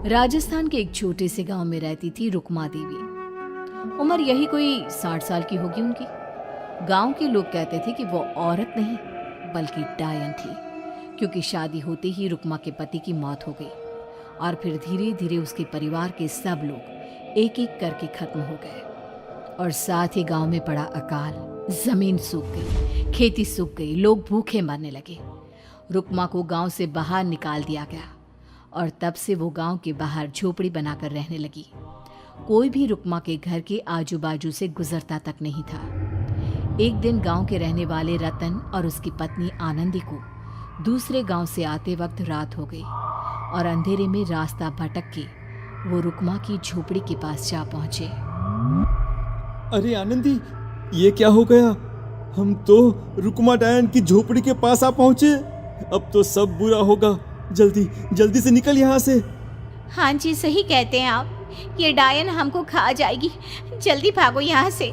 राजस्थान के एक छोटे से गांव में रहती थी रुक्मा देवी। उम्र यही कोई 60 साल की होगी उनकी। गांव के लोग कहते थे कि वो औरत नहीं बल्कि डायन थी, क्योंकि शादी होते ही रुक्मा के पति की मौत हो गई और फिर धीरे धीरे उसके परिवार के सब लोग एक एक करके खत्म हो गए और साथ ही गांव में पड़ा अकाल। जमीन सूख गई, खेती सूख गई, लोग भूखे मरने लगे। रुक्मा को गांव से बाहर निकाल दिया गया और तब से वो गांव के बाहर झोपड़ी बनाकर रहने लगी। कोई भी रुक्मा के घर के आजू बाजू से गुजरता तक नहीं था। एक दिन गांव के रहने वाले रतन और उसकी पत्नी आनंदी को दूसरे गांव से आते वक्त रात हो गई और अंधेरे में रास्ता भटक के वो रुक्मा की झोपड़ी के पास जा पहुंचे। अरे आनंदी, ये क्या हो गया? हम तो रुक्मा डायन की झोपड़ी के पास आ पहुंचे। अब तो सब बुरा होगा। जल्दी जल्दी से निकल यहाँ से। हाँ जी, सही कहते हैं आप। ये डायन हमको खा जाएगी, जल्दी भागो यहाँ से।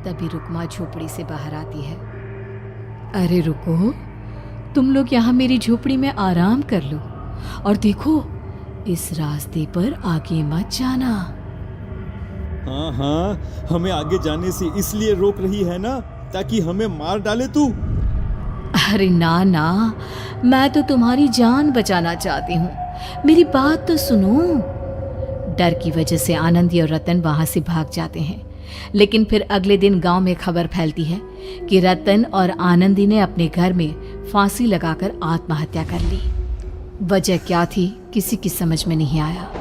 तभी रुक्मा झोपड़ी से बाहर आती है। अरे रुको, तुम लोग यहाँ मेरी झोपड़ी में आराम कर लो और देखो, इस रास्ते पर आगे मत जाना। हाँ, हमें आगे जाने से इसलिए रोक रही है ना, ताकि हमें मार डाले तू। अरे ना ना, मैं तो तुम्हारी जान बचाना चाहती हूँ, मेरी बात तो सुनो। डर की वजह से आनंदी और रतन वहां से भाग जाते हैं, लेकिन फिर अगले दिन गांव में खबर फैलती है कि रतन और आनंदी ने अपने घर में फांसी लगाकर आत्महत्या कर ली। वजह क्या थी किसी की समझ में नहीं आया।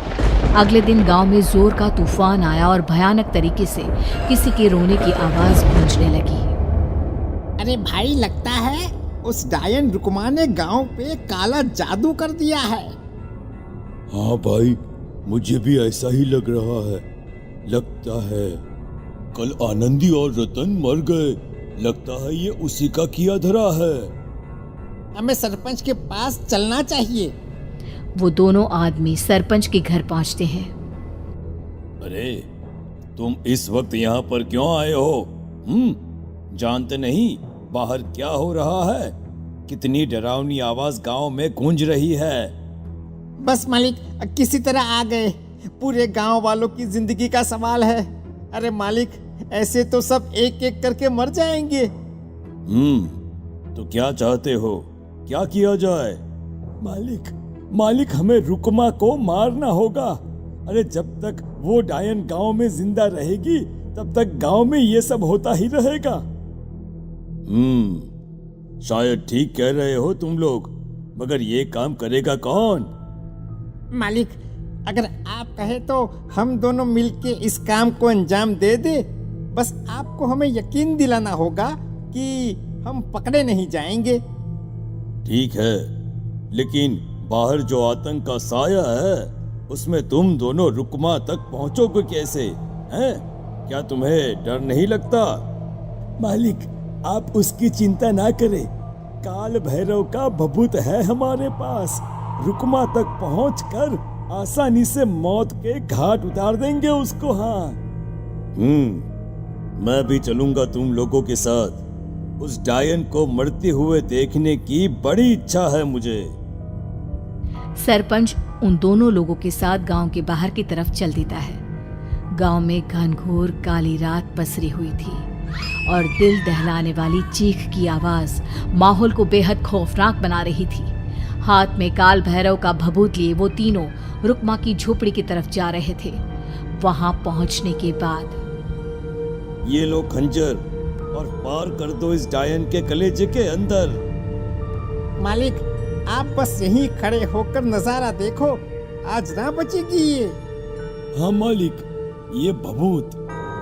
अगले दिन गांव में जोर का तूफान आया और भयानक तरीके से किसी के रोने की आवाज गूंजने लगी। अरे भाई, लगता है उस डायन रुक्मा ने गांव पे काला जादू कर दिया है। हाँ भाई, मुझे भी ऐसा ही लग रहा है। लगता है कल आनंदी और रतन मर गए। लगता है ये उसी का किया धरा है। हमें सरपंच के पास चलना चाहिए। वो दोनों आदमी सरपंच के घर पहुंचते हैं। अरे, तुम इस वक्त यहाँ पर क्यों आए हो? जानते नहीं बाहर क्या हो रहा है? कितनी डरावनी आवाज गांव में गूंज रही है। बस मालिक, किसी तरह आ गए। पूरे गांव वालों की जिंदगी का सवाल है। अरे मालिक, ऐसे तो सब एक एक करके मर जाएंगे। तो क्या चाहते हो? क्या किया जाए? मालिक, हमें रुक्मा को मारना होगा। अरे जब तक वो डायन गांव में जिंदा रहेगी तब तक गांव में ये सब होता ही रहेगा। शायद ठीक कह रहे हो तुम लोग, मगर ये काम करेगा कौन? मालिक, अगर आप कहे तो हम दोनों मिलके इस काम को अंजाम दे दे। बस आपको हमें यकीन दिलाना होगा कि हम पकड़े नहीं जाएंगे। ठीक है, लेकिन बाहर जो आतंक का साया है उसमें तुम दोनों रुक्मा तक पहुंचोगे कैसे? हैं? क्या तुम्हें डर नहीं लगता? मालिक, आप उसकी चिंता ना करें। काल भैरव का भभूत है हमारे पास। रुक्मा तक पहुंचकर आसानी से मौत के घाट उतार देंगे उसको। हाँ, मैं भी चलूंगा तुम लोगों के साथ। उस डायन को मरते हुए देखने की बड़ी इच्छा है मुझे। सरपंच उन दोनों लोगों के साथ गांव के बाहर की तरफ चल देता है। गांव में घनघोर काली रात पसरी हुई थी और दिल दहलाने वाली चीख की आवाज माहौल को बेहद खौफनाक बना रही थी। हाथ में काल भैरव का भभूत लिए वो तीनों रुक्मा की झोपड़ी की तरफ जा रहे थे। वहां पहुंचने के बाद, ये लो खंजर और पार कर दो इस डायन के कलेजे के अंदर। मालिक, आप बस यहीं खड़े होकर नजारा देखो, आज ना बचेगी ये। हाँ मालिक, ये भभूत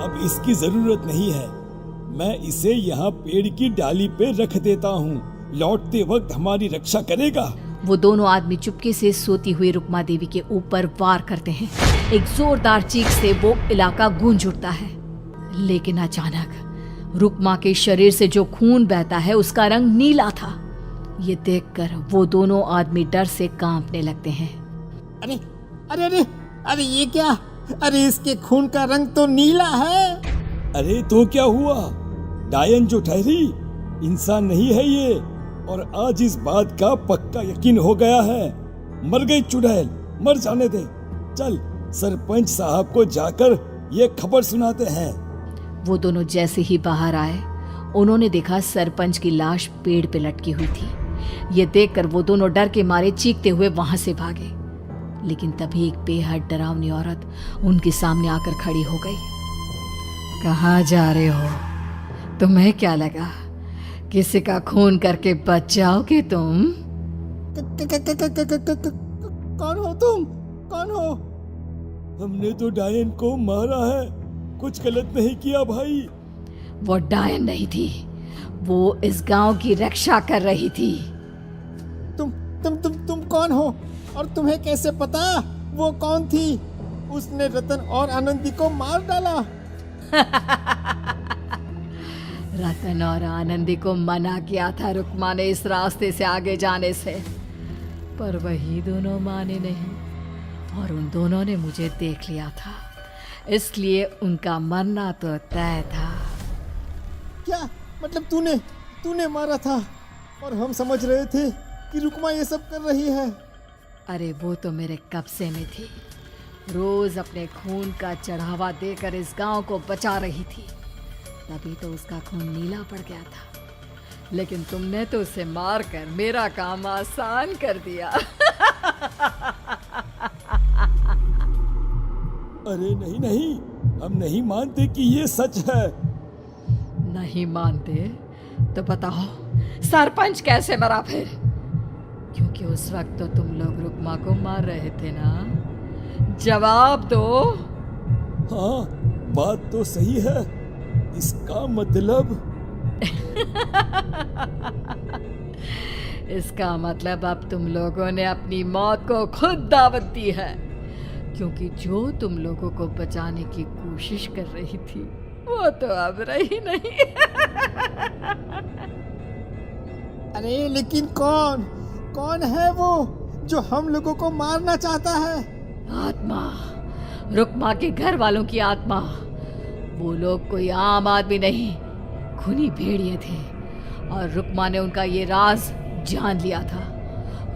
अब इसकी जरूरत नहीं है। मैं इसे यहाँ पेड़ की डाली पे रख देता हूँ, लौटते वक्त हमारी रक्षा करेगा। वो दोनों आदमी चुपके से सोती हुई रुक्मा देवी के ऊपर वार करते हैं। एक जोरदार चीख से वो इलाका गूंज उठता है, लेकिन अचानक रुक्मा के शरीर से जो खून बहता है उसका रंग नीला था। ये देखकर वो दोनों आदमी डर से कांपने लगते हैं। अरे अरे अरे अरे, ये क्या? अरे इसके खून का रंग तो नीला है। अरे तो क्या हुआ? डायन जो ठहरी इंसान नहीं है ये, और आज इस बात का पक्का यकीन हो गया है। मर गई चुड़ैल, मर जाने दे। चल सरपंच साहब को जाकर ये खबर सुनाते हैं। वो दोनों जैसे ही बाहर आए, उन्होंने देखा सरपंच की लाश पेड़ पे लटकी हुई थी। ये देखकर वो दोनों डर के मारे चीखते हुए वहां से भागे। लेकिन तभी एक बेहद डरावनी औरत उनके सामने आकर खड़ी हो गई। कहाँ जा रहे हो? तुम्हें क्या लगा किसी का खून करके बच जाओगे तुम? कौन हो तुम? कौन हो? हमने तो डायन को मारा है, कुछ गलत नहीं किया भाई। वो डायन नहीं थी, वो इस गांव की रक्षा कर रही थी। तुम कौन हो और तुम्हें कैसे पता वो कौन थी? उसने रतन और आनंदी को मार डाला। रतन और आनंदी को मना किया था रुक्मा ने इस रास्ते से आगे जाने से, पर वही दोनों माने नहीं और उन दोनों ने मुझे देख लिया था, इसलिए उनका मरना तो तय था। क्या मतलब तूने मारा था और हम समझ रहे थे कि रुक्मा ये सब कर रही है? अरे वो तो मेरे कब्जे में थी, रोज अपने खून का चढ़ावा देकर इस गांव को बचा रही थी, तभी तो उसका खून नीला पड़ गया था। लेकिन तुमने तो उसे मारकर मेरा काम आसान कर दिया। अरे नहीं नहीं, हम नहीं मानते कि ये सच है। नहीं मानते तो बताओ सरपंच कैसे मरा फिर? क्योंकि उस वक्त तो तुम लोग रुक्मा को मार रहे थे ना, जवाब दो। हाँ बात तो सही है, इसका मतलब इसका मतलब अब तुम लोगों ने अपनी मौत को खुद दावत दी है, क्योंकि जो तुम लोगों को बचाने की कोशिश कर रही थी वो तो अब रही नहीं। अरे लेकिन कौन है वो जो हम लोगों को मारना चाहता है? आत्मा, रुक्मा के घर वालों की आत्मा। वो लोग कोई आम आदमी नहीं, खूनी भेड़िए थे और रुक्मा ने उनका ये राज जान लिया था।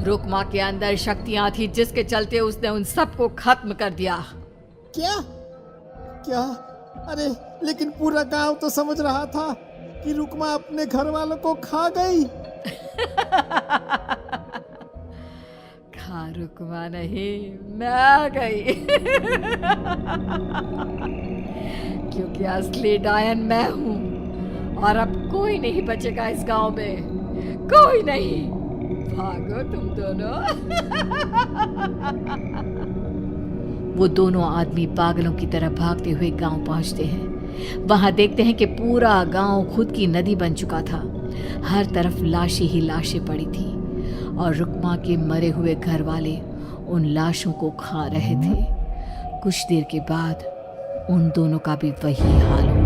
रुक्मा के अंदर शक्तियां थी जिसके चलते उसने उन सबको खत्म कर दिया। क्या? अरे लेकिन पूरा गांव तो समझ रहा था कि रुक्मा अपने घर वालों को खा गई। खा रुक्मा नहीं, मैं आ गई। क्योंकि असली डायन मैं हूँ और अब कोई नहीं बचेगा इस गांव में, कोई नहीं। भागो तुम दोनों। वो दोनों आदमी पागलों की तरह भागते हुए गांव पहुंचते हैं। वहां देखते हैं कि पूरा गांव खुद की नदी बन चुका था। हर तरफ लाशें ही लाशें पड़ी थी और रुक्मा के मरे हुए घर वाले उन लाशों को खा रहे थे। कुछ देर के बाद उन दोनों का भी वही हाल हुआ।